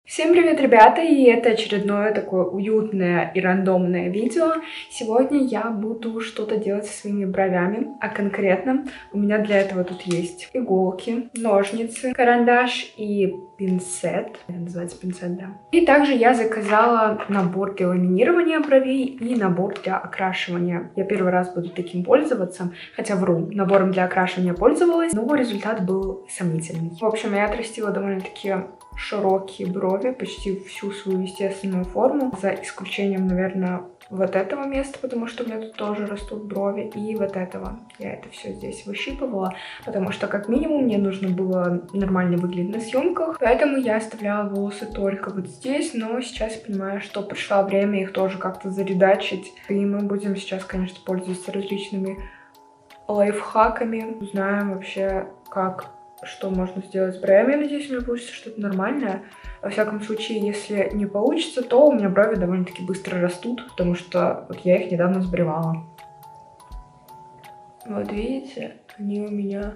Всем привет, ребята, и это очередное такое уютное и рандомное видео. Сегодня я буду что-то делать со своими бровями, а конкретно у меня для этого тут есть иголки, ножницы, карандаш и пинцет. Это называется пинцет, да. И также я заказала набор для ламинирования бровей и набор для окрашивания. Я первый раз буду таким пользоваться, хотя вру, набором для окрашивания пользовалась, но результат был сомнительный. В общем, я отрастила довольно-таки широкие брови, почти всю свою естественную форму, за исключением, наверное, вот этого места, потому что у меня тут тоже растут брови, и вот этого. Я это все здесь выщипывала, потому что, как минимум, мне нужно было нормально выглядеть на съемках, поэтому я оставляла волосы только вот здесь, но сейчас я понимаю, что пришло время их тоже как-то заредачить, и мы будем сейчас, конечно, пользоваться различными лайфхаками, узнаем вообще, что можно сделать с бровями. Я надеюсь, у меня получится что-то нормальное. Во всяком случае, если не получится, то у меня брови довольно-таки быстро растут, потому что вот я их недавно сбривала. Вот видите, они у меня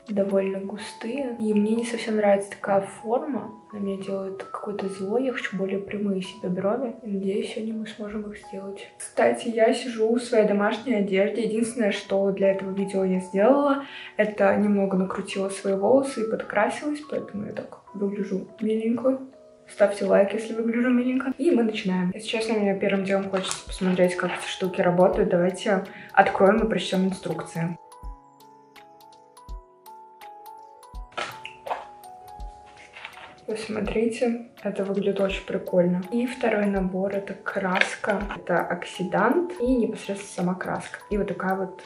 довольно густые. И мне не совсем нравится такая форма. Она меня делает какой-то злой. Я хочу более прямые себе брови. И надеюсь, сегодня мы сможем их сделать. Кстати, я сижу в своей домашней одежде. Единственное, что для этого видео я сделала, это немного накрутила свои волосы и подкрасилась. Поэтому я так выгляжу миленько. Ставьте лайк, если выгляжу миленько. И мы начинаем. Если честно, мне первым делом хочется посмотреть, как эти штуки работают. Давайте откроем и прочтем инструкции. Посмотрите, это выглядит очень прикольно. И второй набор — это краска, это оксидант и непосредственно сама краска. И вот такая вот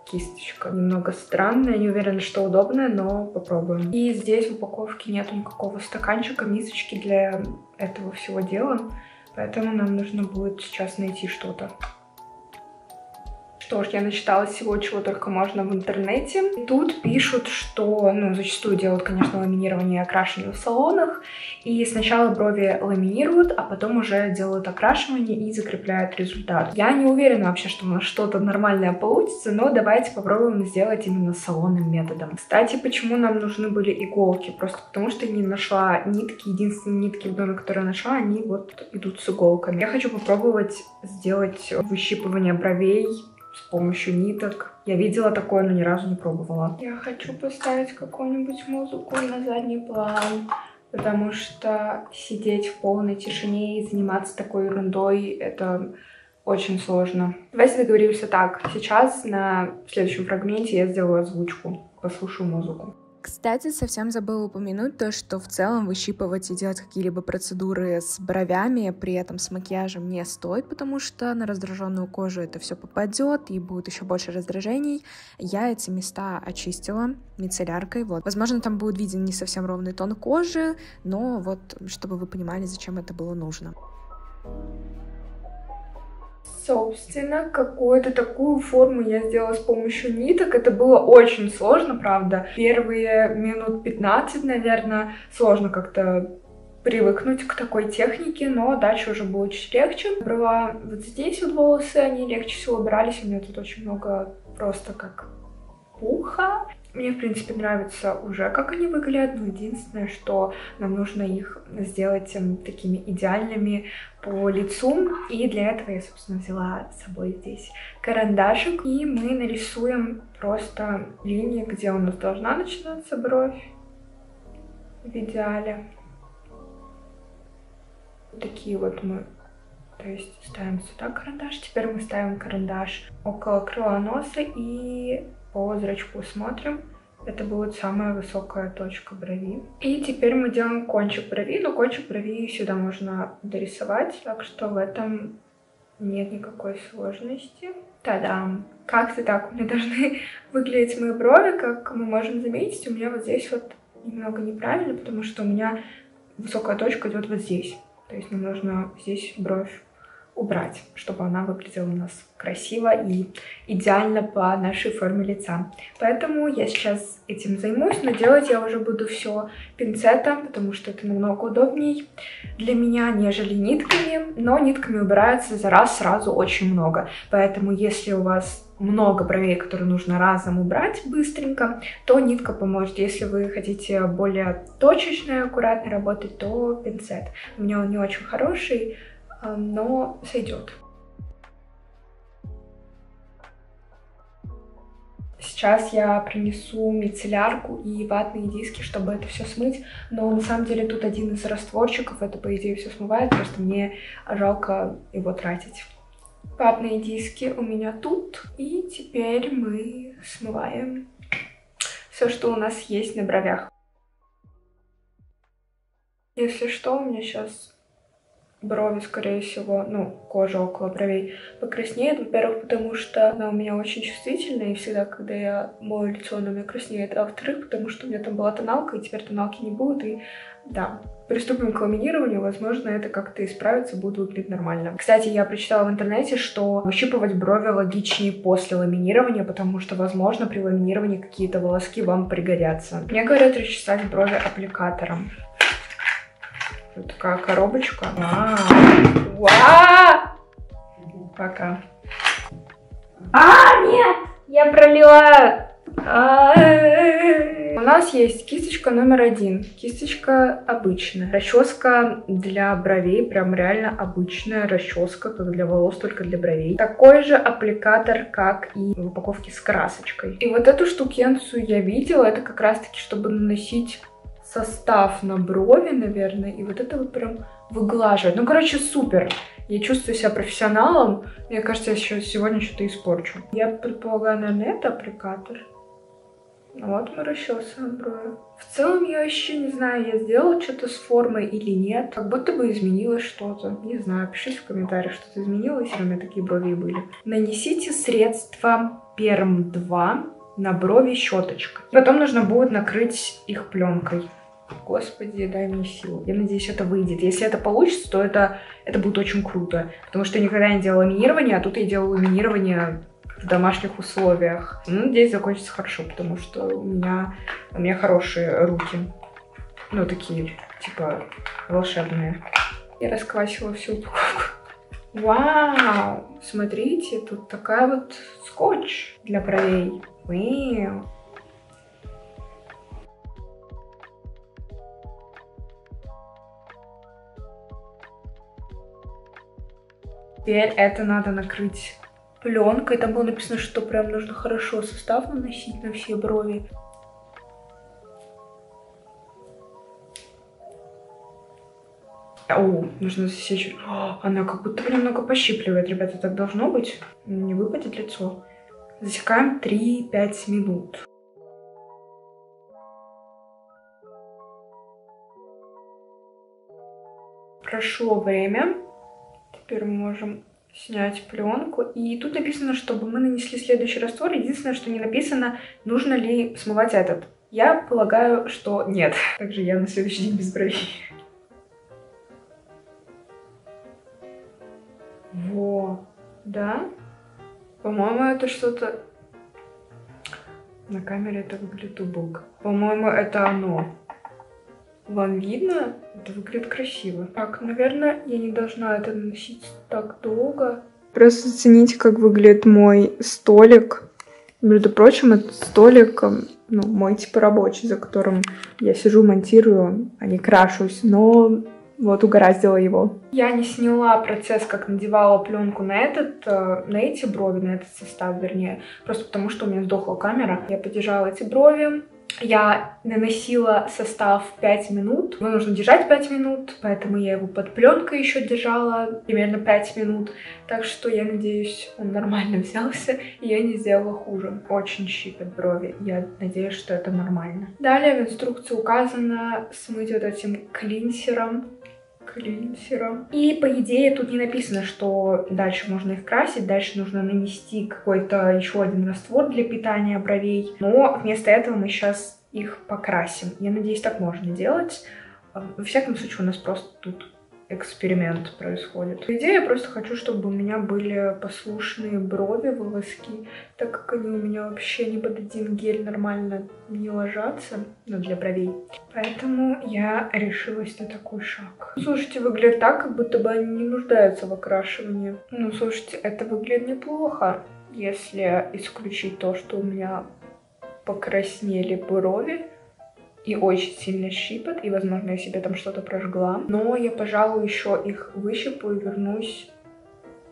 кисточка. Немного странная, не уверена, что удобная, но попробуем. И здесь в упаковке нету никакого стаканчика, мисочки для этого всего дела, поэтому нам нужно будет сейчас найти что-то. Что ж, я начитала всего, чего только можно в интернете. Тут пишут, что, зачастую делают, конечно, ламинирование и окрашивание в салонах. И сначала брови ламинируют, а потом уже делают окрашивание и закрепляют результат. Я не уверена вообще, что у нас что-то нормальное получится, но давайте попробуем сделать именно салонным методом. Кстати, почему нам нужны были иголки? Просто потому, что я не нашла нитки. Единственные нитки в доме, которые я нашла, они вот идут с иголками. Я хочу попробовать сделать выщипывание бровей с помощью ниток. Я видела такое, но ни разу не пробовала. Я хочу поставить какую-нибудь музыку на задний план, потому что сидеть в полной тишине и заниматься такой ерундой — это очень сложно. Давайте договоримся так. Сейчас на следующем фрагменте я сделаю озвучку, послушаю музыку. Кстати, совсем забыла упомянуть то, что в целом выщипывать и делать какие-либо процедуры с бровями, при этом с макияжем, не стоит, потому что на раздраженную кожу это все попадет и будет еще больше раздражений. Я эти места очистила мицелляркой. Вот. Возможно, там будет виден не совсем ровный тон кожи, но вот, чтобы вы понимали, зачем это было нужно. Собственно, какую-то такую форму я сделала с помощью ниток. Это было очень сложно, правда. Первые минут 15, наверное, сложно как-то привыкнуть к такой технике, но дальше уже было чуть легче. Брала вот здесь вот волосы, они легче всего убирались. У меня тут очень много просто как пуха. Мне, в принципе, нравится уже, как они выглядят, но единственное, что нам нужно их сделать такими идеальными по лицу. И для этого я, собственно, взяла с собой здесь карандашик. И мы нарисуем просто линии, где у нас должна начинаться бровь в идеале. Такие вот мы, то есть ставим сюда карандаш. Теперь мы ставим карандаш около крыла носа и по зрачку смотрим. Это будет самая высокая точка брови. И теперь мы делаем кончик брови, но кончик брови сюда можно дорисовать, так что в этом нет никакой сложности. Та-дам! Как-то так у меня должны выглядеть мои брови, как мы можем заметить. У меня вот здесь вот немного неправильно, потому что у меня высокая точка идет вот здесь. То есть нам нужно здесь бровь убрать, чтобы она выглядела у нас красиво и идеально по нашей форме лица. Поэтому я сейчас этим займусь, но делать я уже буду все пинцетом, потому что это намного удобнее для меня, нежели нитками. Но нитками убирается за раз сразу очень много. Поэтому если у вас много бровей, которые нужно разом убрать быстренько, то нитка поможет. Если вы хотите более точечно и аккуратно работать, то пинцет. У меня он не очень хороший, но сойдет. Сейчас я принесу мицеллярку и ватные диски, чтобы это все смыть. Но на самом деле тут один из растворчиков, это по идее все смывает, просто мне жалко его тратить. Ватные диски у меня тут. И теперь мы смываем все, что у нас есть на бровях. Если что, у меня сейчас брови, скорее всего, ну, кожа около бровей покраснеет. Во-первых, потому что она у меня очень чувствительная, и всегда, когда я мою лицо, она у меня краснеет. А во-вторых, потому что у меня там была тоналка, и теперь тоналки не будет, и да. Приступим к ламинированию, возможно, это как-то исправится, будет выглядеть нормально. Кстати, я прочитала в интернете, что выщипывать брови логичнее после ламинирования, потому что, возможно, при ламинировании какие-то волоски вам пригодятся. Мне говорят расчесать брови аппликатором. Вот такая коробочка. Пока. Нет! Я пролила. У нас есть кисточка номер 1. Кисточка обычная. Расческа для бровей. Прям реально обычная расческа, как для волос, только для бровей. Такой же аппликатор, как и в упаковке с красочкой. И вот эту штукенцию я видела. Это как раз таки, чтобы наносить состав на брови, наверное, и вот это вот прям выглаживать. Ну, короче, супер. Я чувствую себя профессионалом. Мне кажется, я еще сегодня что-то испорчу. Я предполагаю, наверное, это аппликатор. Вот мы расчесываем брови. В целом, я вообще не знаю, я сделала что-то с формой или нет. Как будто бы изменилось что-то. Не знаю, пишите в комментариях, что-то изменилось, или у меня такие брови были. Нанесите средство Perm 2 на брови щеточкой. Потом нужно будет накрыть их пленкой. Господи, дай мне силу. Я надеюсь, это выйдет. Если это получится, то это будет очень круто. Потому что я никогда не делала ламинирование, а тут я делала ламинирование в домашних условиях. Ну, надеюсь, закончится хорошо, потому что у меня хорошие руки. Ну, такие, типа, волшебные. Я расквасила всю упаковку. Вау! Смотрите, тут такая вот скотч для бровей. Вау! Теперь это надо накрыть пленкой. Там было написано, что прям нужно хорошо состав наносить на все брови. О, нужно засечь. Она как будто немного пощипливает, ребята. Так должно быть. Не выпадет лицо. Засекаем 3-5 минут. Прошло время. Теперь мы можем снять пленку. И тут написано, чтобы мы нанесли следующий раствор. Единственное, что не написано, нужно ли смывать этот. Я полагаю, что нет. Также я на следующий день без бровей. Во, да? По-моему, это что-то... На камере это выглядит убого. По-моему, это оно. Вам видно? Это выглядит красиво. Так, наверное, я не должна это наносить так долго. Просто оцените, как выглядит мой столик. Между прочим, этот столик, ну, мой типа рабочий, за которым я сижу, монтирую, а не крашусь. Но вот угораздило его. Я не сняла процесс, как надевала пленку на эти брови, на этот состав, вернее. Просто потому, что у меня сдохла камера. Я подержала эти брови. Я наносила состав 5 минут. Его нужно держать 5 минут, поэтому я его под пленкой еще держала примерно 5 минут. Так что я надеюсь, он нормально взялся, и я не сделала хуже. Очень щипят брови. Я надеюсь, что это нормально. Далее в инструкции указано смыть вот этим клинсером. И, по идее, тут не написано, что дальше можно их красить, дальше нужно нанести какой-то еще один раствор для питания бровей. Но вместо этого мы сейчас их покрасим. Я надеюсь, так можно делать. Во всяком случае, у нас просто тут эксперимент происходит. По идее, я просто хочу, чтобы у меня были послушные брови, волоски, так как они у меня вообще ни под один гель нормально не ложатся, ну, для бровей. Поэтому я решилась на такой шаг. Слушайте, выглядит так, как будто бы они не нуждаются в окрашивании. Ну, слушайте, это выглядит неплохо, если исключить то, что у меня покраснели брови и очень сильно щипят, и, возможно, я себе там что-то прожгла. Но я, пожалуй, еще их выщипаю и вернусь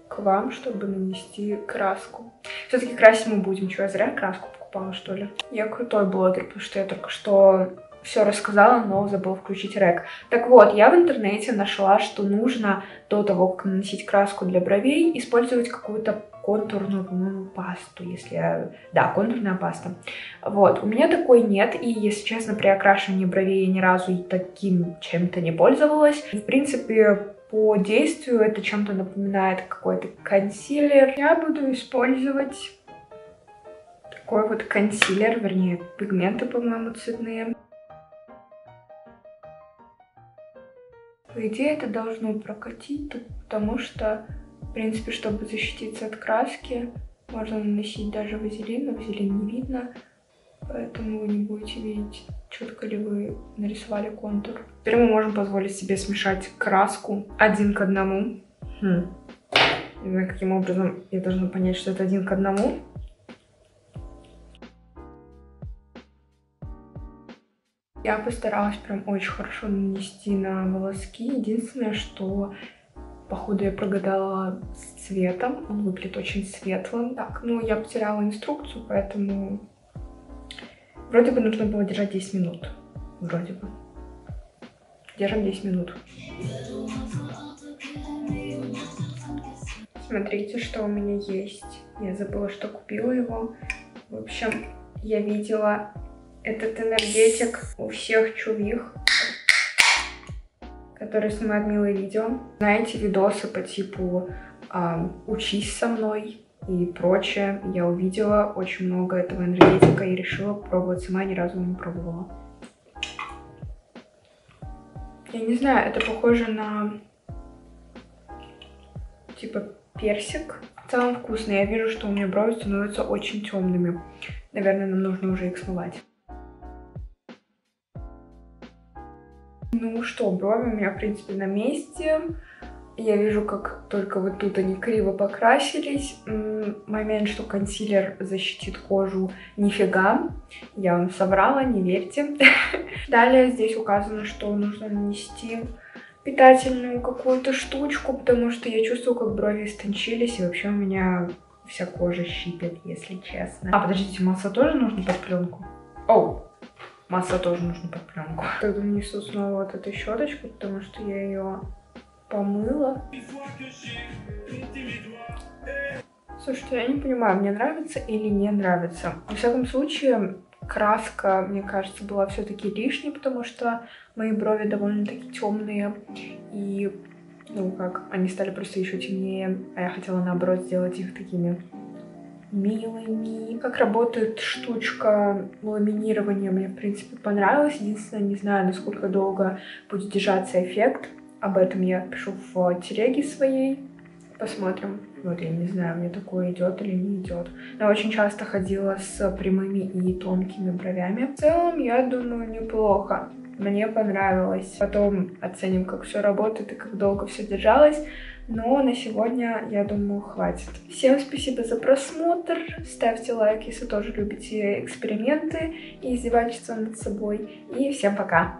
к вам, чтобы нанести краску. Все-таки красить мы будем. Что, я зря краску покупала, что ли? Я крутой блогер, потому что я только что все рассказала, но забыла включить рек. Так вот, я в интернете нашла, что нужно до того, как наносить краску для бровей, использовать какую-то контурную, по-моему, пасту, если я... Да, контурная паста. Вот, у меня такой нет, и, если честно, при окрашивании бровей я ни разу таким чем-то не пользовалась. В принципе, по действию это чем-то напоминает какой-то консилер. Я буду использовать такой вот консилер, вернее, пигменты, по-моему, цветные. По идее, это должно прокатить, потому что, в принципе, чтобы защититься от краски, можно наносить даже вазелин, но вазелин не видно, поэтому вы не будете видеть, четко ли вы нарисовали контур. Теперь мы можем позволить себе смешать краску 1 к 1. Не знаю, каким образом я должна понять, что это 1 к 1. Я постаралась прям очень хорошо нанести на волоски. Единственное, что, походу, я прогадала с цветом. Он выглядит очень светлым. Так, ну, я потеряла инструкцию, поэтому вроде бы нужно было держать 10 минут. Вроде бы. Держим 10 минут. Смотрите, что у меня есть. Я забыла, что купила его. В общем, я видела этот энергетик у всех чувих, которые снимают милые видео. Знаете, видосы по типу «Учись со мной» и прочее. Я увидела очень много этого энергетика и решила попробовать сама, ни разу не пробовала. Я не знаю, это похоже на типа персик. В целом вкусно. Я вижу, что у меня брови становятся очень темными. Наверное, нам нужно уже их смывать. Ну что, брови у меня, в принципе, на месте. Я вижу, как только вот тут они криво покрасились. Момент, что консилер защитит кожу, нифига. Я вам соврала, не верьте. Далее здесь указано, что нужно нанести питательную какую-то штучку, потому что я чувствую, как брови истончились, и вообще у меня вся кожа щипет, если честно. А, подождите, масла тоже нужно под пленку? Оу! Масло тоже нужно под пленку. Тогда нанесу снова вот эту щеточку, потому что я ее помыла. Слушайте, я не понимаю, мне нравится или не нравится. Во всяком случае, краска, мне кажется, была все-таки лишней, потому что мои брови довольно-таки темные. И, ну как, они стали просто еще темнее. А я хотела, наоборот, сделать их такими милыми. Как работает штучка ламинирования, мне, в принципе, понравилось. Единственное, не знаю, насколько долго будет держаться эффект. Об этом я пишу в телеге своей. Посмотрим. Вот, я не знаю, мне такое идет или не идет. Я очень часто ходила с прямыми и тонкими бровями. В целом, я думаю, неплохо. Мне понравилось. Потом оценим, как все работает и как долго все держалось. Но на сегодня, я думаю, хватит. Всем спасибо за просмотр. Ставьте лайк, если тоже любите эксперименты и издевательства над собой. И всем пока!